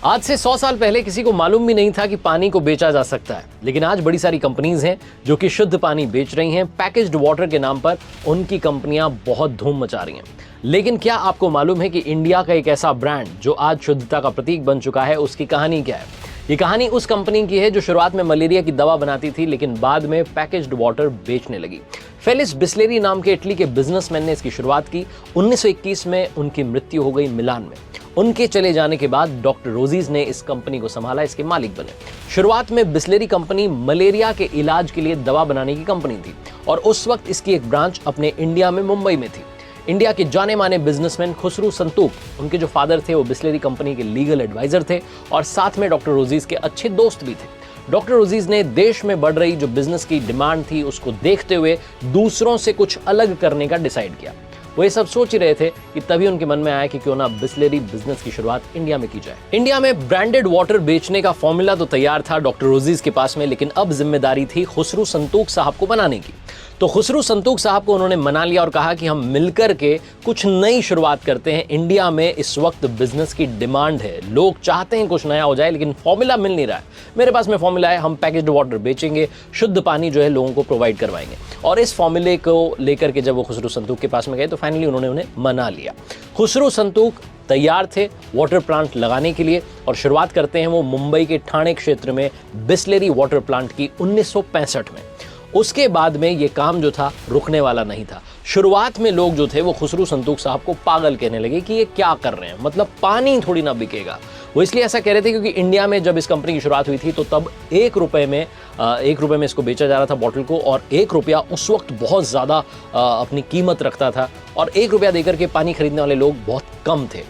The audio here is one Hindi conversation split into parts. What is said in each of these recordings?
आज से 100 साल पहले किसी को मालूम भी नहीं था कि पानी को बेचा जा सकता है, लेकिन आज बड़ी सारी कंपनीज हैं जो कि शुद्ध पानी बेच रही हैं। पैकेज्ड वाटर के नाम पर उनकी कंपनियां बहुत धूम मचा रही हैं। लेकिन क्या आपको मालूम है कि इंडिया का एक ऐसा ब्रांड जो आज शुद्धता का प्रतीक बन चुका है, उसकी कहानी क्या है? ये कहानी उस कंपनी की है जो शुरुआत में मलेरिया की दवा बनाती थी, लेकिन बाद में पैकेज्ड वाटर बेचने लगी। फेलिस बिस्लेरी नाम के इटली के बिजनेसमैन ने इसकी शुरुआत की। 1921 में उनकी मृत्यु हो गई मिलान में। उनके चले जाने के बाद डॉक्टर रोजीज ने इस कंपनी को संभाला, इसके मालिक बने। शुरुआत में बिस्लेरी कंपनी मलेरिया के इलाज के लिए दवा बनाने की कंपनी थी और उस वक्त इसकी एक ब्रांच अपने इंडिया में मुंबई में थी। इंडिया के जाने माने बिजनेसमैन खुसरू संतूक, उनके जो फादर थे वो बिस्लेरी कंपनी के लीगल एडवाइजर थे और साथ में डॉक्टर रोजीज के अच्छे दोस्त भी थे। डॉक्टर रोजीज ने देश में बढ़ रही जो बिजनेस की डिमांड थी उसको देखते हुए दूसरों से कुछ अलग करने का डिसाइड किया। वो ये सब सोच ही रहे थे कि तभी उनके मन में आया कि क्यों ना बिस्लेरी बिजनेस की शुरुआत इंडिया में की जाए। इंडिया में ब्रांडेड वाटर बेचने का फॉर्मूला तो तैयार था डॉक्टर रोजीज के पास में, लेकिन अब जिम्मेदारी थी खुसरू संतूक साहब को बनाने की। तो खुसरू संतूक साहब को उन्होंने मना लिया और कहा कि हम मिलकर के कुछ नई शुरुआत करते हैं। इंडिया में इस वक्त बिजनेस की डिमांड है, लोग चाहते हैं कुछ नया हो जाए, लेकिन फॉर्मूला मिल नहीं रहा है। मेरे पास में फॉर्मूला है, हम पैकेज्ड वाटर बेचेंगे, शुद्ध पानी जो है लोगों को प्रोवाइड करवाएंगे। और इस फॉर्मूले को लेकर के जब वो खुसरू संतूक के पास में गए तो फाइनली उन्होंने उन्हें मना लिया। खुसरू संतूक तैयार थे वाटर प्लांट लगाने के लिए और शुरुआत करते हैं वो मुंबई के ठाणे क्षेत्र में बिस्लेरी वाटर प्लांट की 1965 में। उसके बाद में ये काम जो था रुकने वाला नहीं था। शुरुआत में लोग जो थे वो खुसरू संतूक साहब को पागल कहने लगे कि ये क्या कर रहे हैं, मतलब पानी थोड़ी ना बिकेगा। वो इसलिए ऐसा कह रहे थे क्योंकि इंडिया में जब इस कंपनी की शुरुआत हुई थी तो तब एक रुपए में इसको बेचा जा रहा था बॉटल को, और 1 रुपया उस वक्त बहुत ज़्यादा अपनी कीमत रखता था और 1 रुपया देकर के पानी खरीदने वाले लोग बहुत कम थे।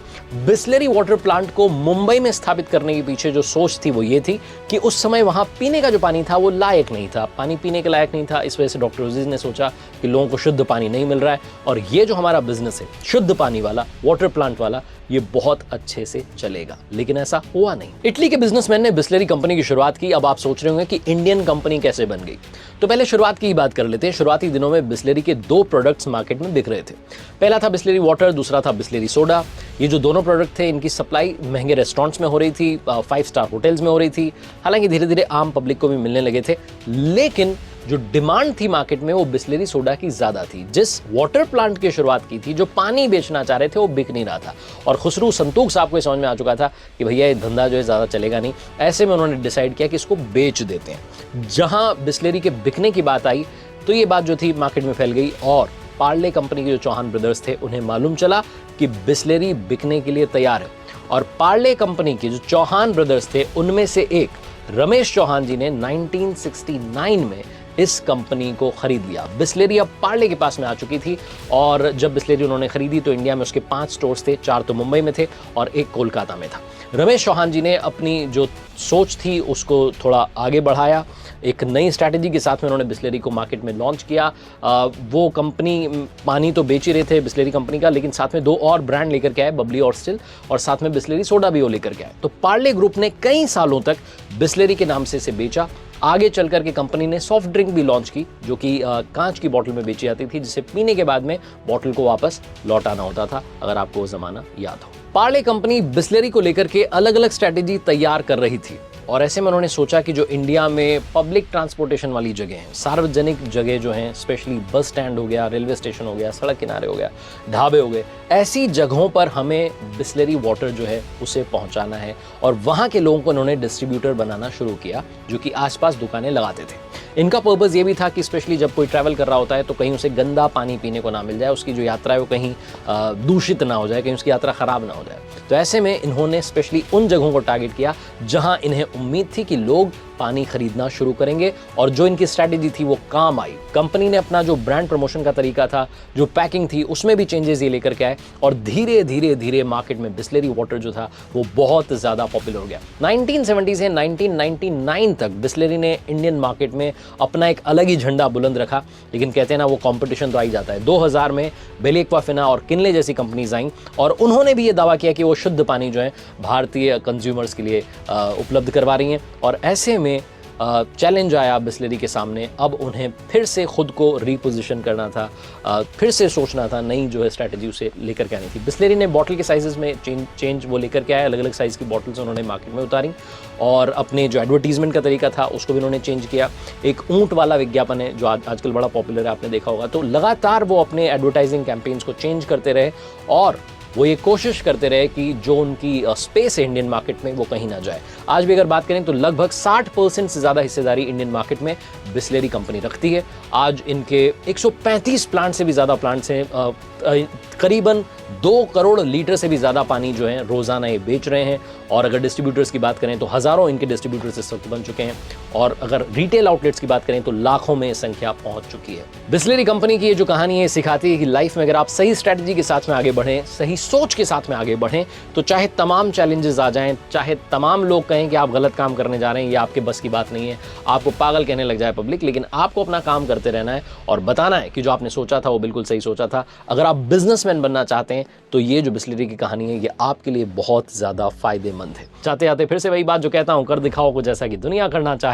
बिस्लेरी वाटर प्लांट को मुंबई में स्थापित करने के पीछे जो सोच थी वो ये थी कि उस समय वहाँ पीने का जो पानी था वो लायक नहीं था, पानी पीने के लायक नहीं था। इस वजह से डॉक्टर रोजीज ने सोचा कि लोगों को शुद्ध पानी नहीं मिल रहा है और ये जो हमारा बिजनेस है शुद्ध पानी वाला, वाटर प्लांट वाला, ये बहुत अच्छे से चलेगा। लेकिन ऐसा हुआ नहीं। इटली के बिजनेसमैन ने बिस्लेरी कंपनी की शुरुआत की। अब आप सोच रहे होंगे कि इंडियन कंपनी कैसे बन गई, तो पहले शुरुआत की ही बात कर लेते हैं। शुरुआती दिनों में बिस्लेरी के 2 प्रोडक्ट्स मार्केट में बिक रहे थे। पहला था बिस्लेरी वाटर, दूसरा था बिस्लेरी सोडा। ये जो दोनों प्रोडक्ट थे इनकी सप्लाई महंगे रेस्टोरेंट्स में हो रही थी, 5 स्टार होटल्स में हो रही थी। हालांकि धीरे धीरे आम पब्लिक को भी मिलने लगे थे, लेकिन जो डिमांड थी मार्केट में वो बिस्लेरी सोडा की ज्यादा थी। जिस वाटर प्लांट की शुरुआत की थी, जो पानी बेचना चाह रहे थे, वो बिक नहीं रहा था और खुसरू संतूक साहब को समझ में आ चुका था कि भैया ये धंधा जो है ज्यादा चलेगा नहीं। ऐसे में उन्होंने डिसाइड किया कि इसको बेच देते हैं। जहां बिस्लेरी के बिकने की बात आई तो ये बात जो थी मार्केट में फैल गई और पार्ले कंपनी के जो चौहान ब्रदर्स थे उन्हें मालूम चला कि बिस्लेरी बिकने के लिए तैयार है और पार्ले कंपनी के जो चौहान ब्रदर्स थे उनमें से एक रमेश चौहान जी ने 1969 में इस कंपनी को खरीद लिया। बिस्लेरी अब पार्ले के पास में आ चुकी थी और जब बिस्लेरी उन्होंने खरीदी तो इंडिया में उसके 5 स्टोर्स थे, 4 तो मुंबई में थे और 1 कोलकाता में था। रमेश चौहान जी ने अपनी जो सोच थी उसको थोड़ा आगे बढ़ाया। एक नई स्ट्रैटेजी के साथ में उन्होंने बिस्लेरी को मार्केट में लॉन्च किया। वो कंपनी पानी तो बेच ही रहे थे बिस्लेरी कंपनी का, लेकिन साथ में 2 और ब्रांड लेकर के आए, बबली और स्टिल, और साथ में बिस्लेरी सोडा भी वो लेकर के आए। तो पार्ले ग्रुप ने कई सालों तक बिस्लेरी के नाम से इसे बेचा। आगे चल करके कंपनी ने सॉफ्ट ड्रिंक भी लॉन्च की जो कि कांच की बोतल में बेची जाती थी, जिसे पीने के बाद में बोतल को वापस लौटाना होता था, अगर आपको वो जमाना याद हो। पार्ले कंपनी बिस्लेरी को लेकर के अलग अलग स्ट्रैटेजी तैयार कर रही थी और ऐसे में उन्होंने सोचा कि जो इंडिया में पब्लिक ट्रांसपोर्टेशन वाली जगह हैं, सार्वजनिक जगह जो हैं, स्पेशली बस स्टैंड हो गया, रेलवे स्टेशन हो गया, सड़क किनारे हो गया, ढाबे हो गए, ऐसी जगहों पर हमें बिस्लेरी वाटर जो है उसे पहुंचाना है। और वहां के लोगों को उन्होंने डिस्ट्रीब्यूटर बनाना शुरू किया जो कि आसपास दुकानें लगाते थे। इनका पर्पस ये भी था कि स्पेशली जब कोई ट्रैवल कर रहा होता है तो कहीं उसे गंदा पानी पीने को ना मिल जाए, उसकी जो यात्रा है वो कहीं दूषित ना हो जाए, कहीं उसकी यात्रा खराब ना हो जाए। तो ऐसे में इन्होंने स्पेशली उन जगहों को टारगेट किया जहां इन्हें उम्मीद थी कि लोग पानी खरीदना शुरू करेंगे और जो इनकी स्ट्रैटेजी थी वो काम आई। कंपनी ने अपना जो ब्रांड प्रमोशन का तरीका था, जो पैकिंग थी, उसमें भी चेंजेस ये लेकर के आए और धीरे धीरे धीरे मार्केट में बिस्लेरी वाटर जो था वो बहुत ज्यादा पॉपुलर हो गया। 1970 से 1999 तक बिस्लेरी ने इंडियन मार्केट में अपना एक अलग ही झंडा बुलंद रखा, लेकिन कहते हैं ना वो कंपटीशन तो आ ही जाता है। 2000 में बेलेक्वाफिना और किनले जैसी कंपनीज आई और उन्होंने भी ये दावा किया कि वो शुद्ध पानी जो है भारतीय कंज्यूमर्स के लिए उपलब्ध करवा रही हैं और ऐसे में चैलेंज आया बिस्लेरी के सामने, अब उन्हें फिर से खुद को रीपोजिशन करना था, फिर से सोचना था, नई जो है स्ट्रैटेजी उसे लेकर के आनी थी। बिस्लेरी ने बॉटल के साइजेस में चेंज वो लेकर के आए, अलग अलग साइज़ की बॉटल्स उन्होंने मार्केट में उतारी और अपने जो एडवर्टीजमेंट का तरीका था उसको भी उन्होंने चेंज किया। एक ऊंट वाला विज्ञापन है जो आजकल बड़ा पॉपुलर है, आपने देखा होगा। तो लगातार वो अपने एडवर्टाइजिंग कैंपेन्स को चेंज करते रहे और वो ये कोशिश करते रहे कि जो उनकी स्पेस है इंडियन मार्केट में वो कहीं ना जाए। आज भी अगर बात करें तो लगभग 60% से ज़्यादा हिस्सेदारी इंडियन मार्केट में बिस्लेरी कंपनी रखती है। आज इनके 135 प्लांट से भी ज़्यादा प्लांट्स हैं, करीबन 2 करोड़ लीटर से भी ज़्यादा पानी जो है रोज़ाना ये बेच रहे हैं। और अगर डिस्ट्रीब्यूटर्स की बात करें तो हज़ारों इनके डिस्ट्रीब्यूटर्स इस वक्त बन चुके हैं और अगर रिटेल आउटलेट्स की बात करें तो लाखों में संख्या पहुंच चुकी है। बिस्लेरी कंपनी की ये जो कहानी है सिखाती है कि लाइफ में अगर आप सही स्ट्रैटेजी के साथ में आगे बढ़ें, सही सोच के साथ में आगे बढ़ें, तो चाहे तमाम चैलेंजेस आ जाएं, चाहे तमाम लोग कहें कि आप गलत काम करने जा रहे हैं, ये आपके बस की बात नहीं है, आपको पागल कहने लग जाए पब्लिक, लेकिन आपको अपना काम करते रहना है और बताना है कि जो आपने सोचा था वो बिल्कुल सही सोचा था। अगर आप बिजनेसमैन बनना चाहते हैं तो ये जो बिस्लेरी की कहानी है ये आपके लिए बहुत ज़्यादा फायदेमंद है। चाहते आते फिर से वही बात जो कहता हूँ, कर दिखाओ कुछ ऐसा कि दुनिया करना चाहे।